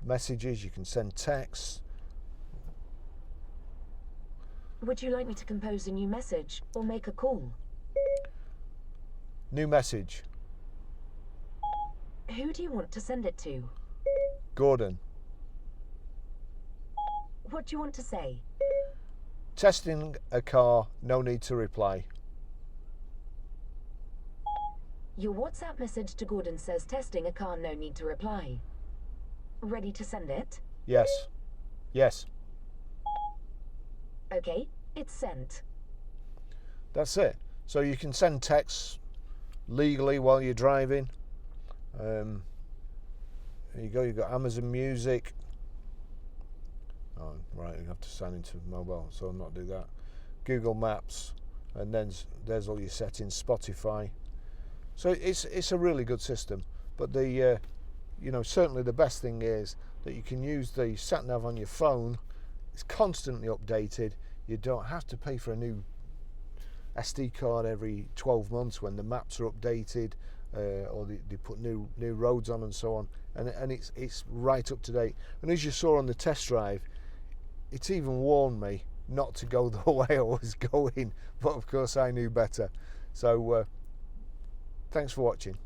messages, you can send texts. Would you like me to compose a new message or make a call? New message. Who do you want to send it to? Gordon. What do you want to say? Testing a car, no need to reply. Your WhatsApp message to Gordon says testing a car, no need to reply. Ready to send it? Yes. Yes. Okay, it's sent. That's it. So you can send texts legally while you're driving. There you go, you've got Amazon Music. Oh, right, you have to sign into mobile, so I'll not do that. Google Maps, and then there's all your settings, Spotify. So it's a really good system. But the certainly the best thing is that you can use the sat nav on your phone. It's constantly updated. You don't have to pay for a new SD card every 12 months when the maps are updated, or they put new roads on and so on. And it's right up to date. And as you saw on the test drive, it's even warned me not to go the way I was going, but of course I knew better. So thanks for watching.